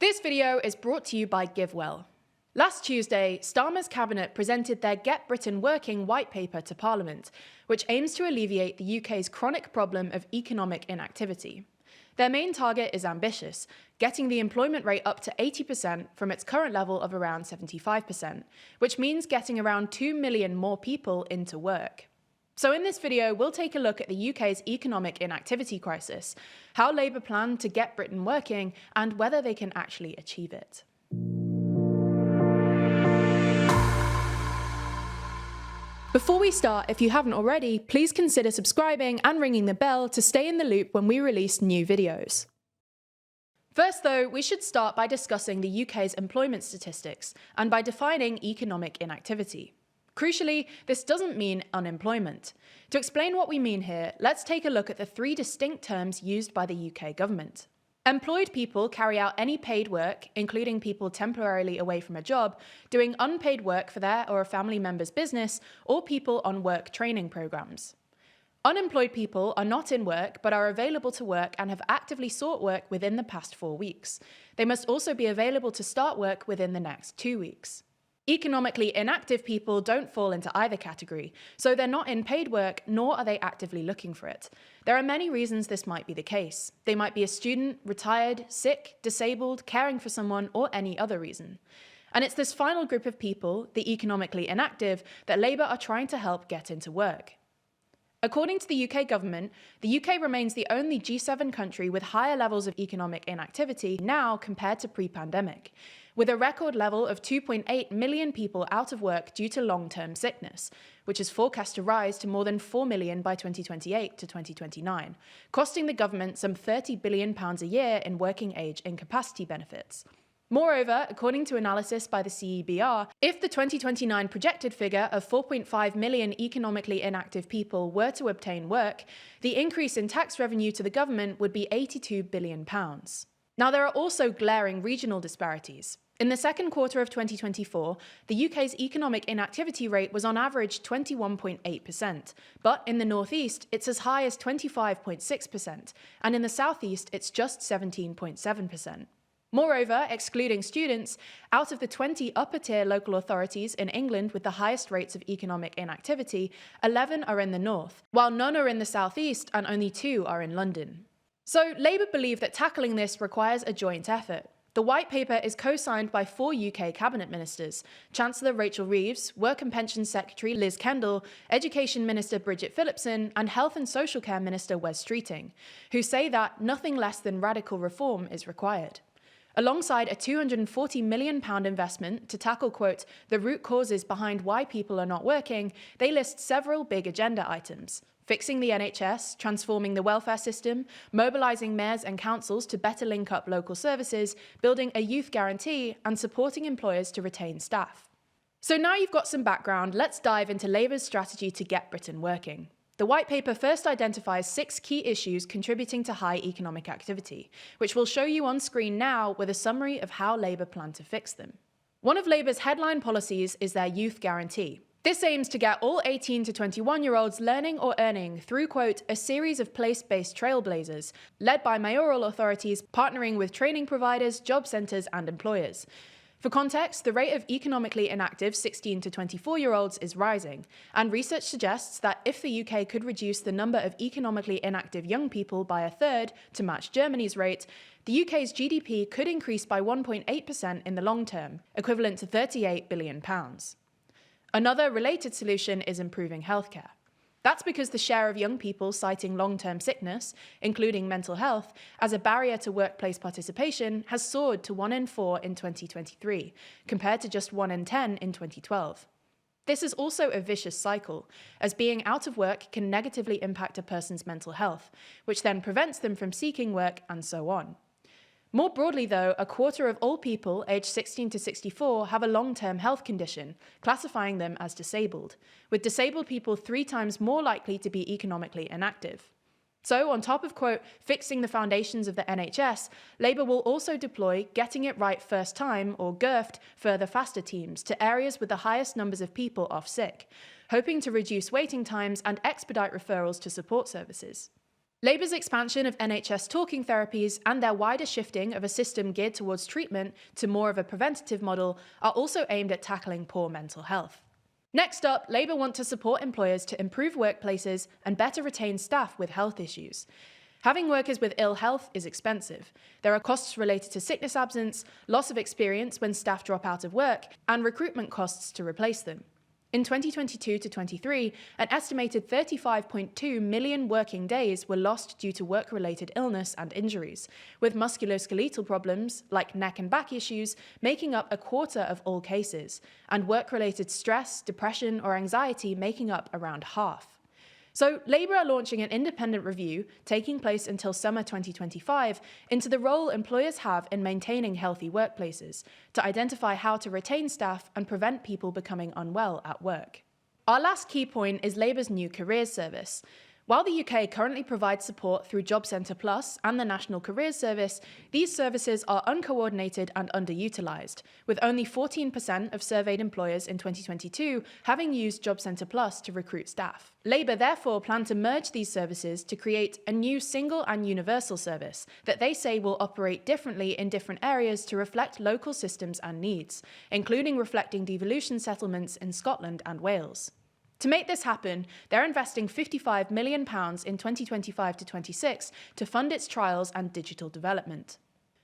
This video is brought to you by GiveWell. Last Tuesday, Starmer's cabinet presented their Get Britain Working white paper to Parliament, which aims to alleviate the UK's chronic problem of economic inactivity. Their main target is ambitious, getting the employment rate up to 80% from its current level of around 75%, which means getting around 2 million more people into work. So in this video, we'll take a look at the UK's economic inactivity crisis, how Labour plan to get Britain working, and whether they can actually achieve it. Before we start, if you haven't already, please consider subscribing and ringing the bell to stay in the loop when we release new videos. First though, we should start by discussing the UK's employment statistics and by defining economic inactivity. Crucially, this doesn't mean unemployment. To explain what we mean here, let's take a look at the three distinct terms used by the UK government. Employed people carry out any paid work, including people temporarily away from a job, doing unpaid work for their or a family member's business, or people on work training programs. Unemployed people are not in work but are available to work and have actively sought work within the past 4 weeks. They must also be available to start work within the next 2 weeks. Economically inactive people don't fall into either category, so they're not in paid work, nor are they actively looking for it. There are many reasons this might be the case. They might be a student, retired, sick, disabled, caring for someone, or any other reason. And it's this final group of people, the economically inactive, that Labour are trying to help get into work. According to the UK government, the UK remains the only G7 country with higher levels of economic inactivity now compared to pre-pandemic, with a record level of 2.8 million people out of work due to long-term sickness, which is forecast to rise to more than 4 million by 2028 to 2029, costing the government some £30 billion a year in working age incapacity benefits. Moreover, according to analysis by the CEBR, if the 2029 projected figure of 4.5 million economically inactive people were to obtain work, the increase in tax revenue to the government would be £82 billion. Now, there are also glaring regional disparities. In the second quarter of 2024, the UK's economic inactivity rate was on average 21.8%, but in the northeast, it's as high as 25.6%, and in the southeast, it's just 17.7%. Moreover, excluding students, out of the 20 upper-tier local authorities in England with the highest rates of economic inactivity, 11 are in the north, while none are in the southeast and only 2 are in London. So Labour believe that tackling this requires a joint effort. The white paper is co-signed by 4 UK cabinet ministers, Chancellor Rachel Reeves, Work and Pensions Secretary Liz Kendall, Education Minister Bridget Phillipson, and Health and Social Care Minister Wes Streeting, who say that nothing less than radical reform is required. Alongside a £240 million investment to tackle, quote, the root causes behind why people are not working, they list several big agenda items: fixing the NHS, transforming the welfare system, mobilising mayors and councils to better link up local services, building a youth guarantee, and supporting employers to retain staff. So now you've got some background, let's dive into Labour's strategy to get Britain working. The white paper first identifies 6 key issues contributing to high economic activity, which we'll show you on screen now with a summary of how Labour plan to fix them. One of Labour's headline policies is their youth guarantee. This aims to get all 18 to 21-year-olds learning or earning through, quote, a series of place-based trailblazers, led by mayoral authorities partnering with training providers, job centres and employers. For context, the rate of economically inactive 16 to 24-year-olds is rising, and research suggests that if the UK could reduce the number of economically inactive young people by 1/3 to match Germany's rate, the UK's GDP could increase by 1.8% in the long term, equivalent to £38 billion. Another related solution is improving healthcare. That's because the share of young people citing long-term sickness, including mental health, as a barrier to workplace participation has soared to 1 in 4 in 2023, compared to just 1 in 10 in 2012. This is also a vicious cycle, as being out of work can negatively impact a person's mental health, which then prevents them from seeking work and so on. More broadly though, a quarter of all people aged 16 to 64 have a long-term health condition, classifying them as disabled, with disabled people 3 times more likely to be economically inactive. So on top of, quote, fixing the foundations of the NHS, Labour will also deploy Getting It Right First Time, or GIRFT, further faster teams to areas with the highest numbers of people off sick, hoping to reduce waiting times and expedite referrals to support services. Labour's expansion of NHS talking therapies and their wider shifting of a system geared towards treatment to more of a preventative model are also aimed at tackling poor mental health. Next up, Labour want to support employers to improve workplaces and better retain staff with health issues. Having workers with ill health is expensive. There are costs related to sickness absence, loss of experience when staff drop out of work, and recruitment costs to replace them. In 2022 to 23, an estimated 35.2 million working days were lost due to work-related illness and injuries, with musculoskeletal problems, like neck and back issues, making up a quarter of all cases, and work-related stress, depression, or anxiety making up around half. So, Labour are launching an independent review, taking place until summer 2025, into the role employers have in maintaining healthy workplaces, to identify how to retain staff and prevent people becoming unwell at work. Our last key point is Labour's new careers service. While the UK currently provides support through Job Centre Plus and the National Careers Service, these services are uncoordinated and underutilised, with only 14% of surveyed employers in 2022 having used Job Centre Plus to recruit staff. Labour therefore plan to merge these services to create a new single and universal service that they say will operate differently in different areas to reflect local systems and needs, including reflecting devolution settlements in Scotland and Wales. To make this happen, they're investing £55 million in 2025 to 26 to fund its trials and digital development.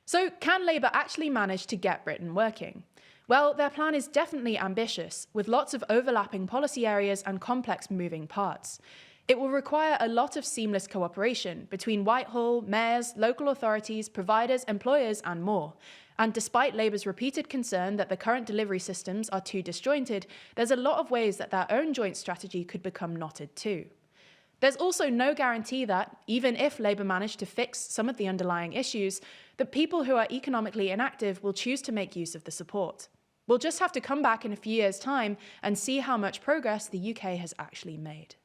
So, can Labour actually manage to get Britain working? Well, their plan is definitely ambitious, with lots of overlapping policy areas and complex moving parts. It will require a lot of seamless cooperation between Whitehall, mayors, local authorities, providers, employers, and more. And despite Labour's repeated concern that the current delivery systems are too disjointed, there's a lot of ways that their own joint strategy could become knotted too. There's also no guarantee that, even if Labour managed to fix some of the underlying issues, the people who are economically inactive will choose to make use of the support. We'll just have to come back in a few years' time and see how much progress the UK has actually made.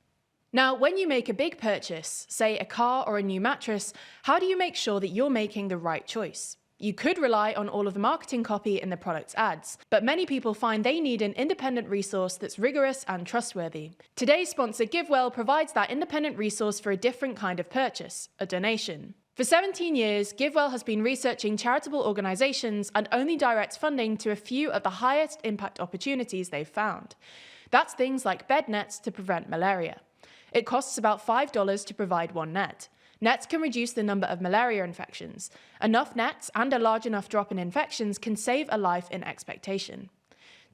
Now, when you make a big purchase, say a car or a new mattress, how do you make sure that you're making the right choice? You could rely on all of the marketing copy in the product's ads, but many people find they need an independent resource that's rigorous and trustworthy. Today's sponsor, GiveWell, provides that independent resource for a different kind of purchase, a donation. For 17 years, GiveWell has been researching charitable organisations and only directs funding to a few of the highest impact opportunities they've found. That's things like bed nets to prevent malaria. It costs about $5 to provide one net. Nets can reduce the number of malaria infections. Enough nets and a large enough drop in infections can save a life in expectation.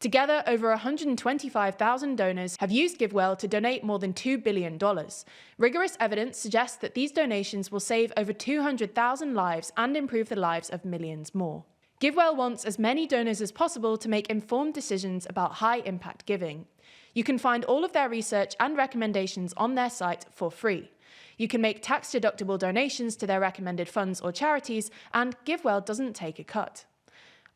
Together, over 125,000 donors have used GiveWell to donate more than $2 billion. Rigorous evidence suggests that these donations will save over 200,000 lives and improve the lives of millions more. GiveWell wants as many donors as possible to make informed decisions about high-impact giving. You can find all of their research and recommendations on their site for free. You can make tax-deductible donations to their recommended funds or charities, and GiveWell doesn't take a cut.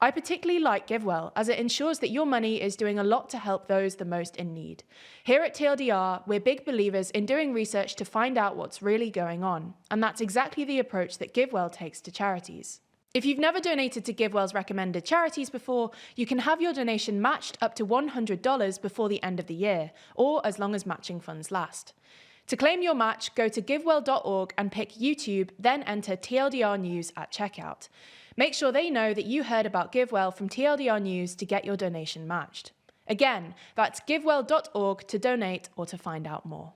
I particularly like GiveWell as it ensures that your money is doing a lot to help those the most in need. Here at TLDR, we're big believers in doing research to find out what's really going on, and that's exactly the approach that GiveWell takes to charities. If you've never donated to GiveWell's recommended charities before, you can have your donation matched up to $100 before the end of the year, or as long as matching funds last. To claim your match, go to givewell.org and pick YouTube, then enter TLDR News at checkout. Make sure they know that you heard about GiveWell from TLDR News to get your donation matched. Again, that's givewell.org to donate or to find out more.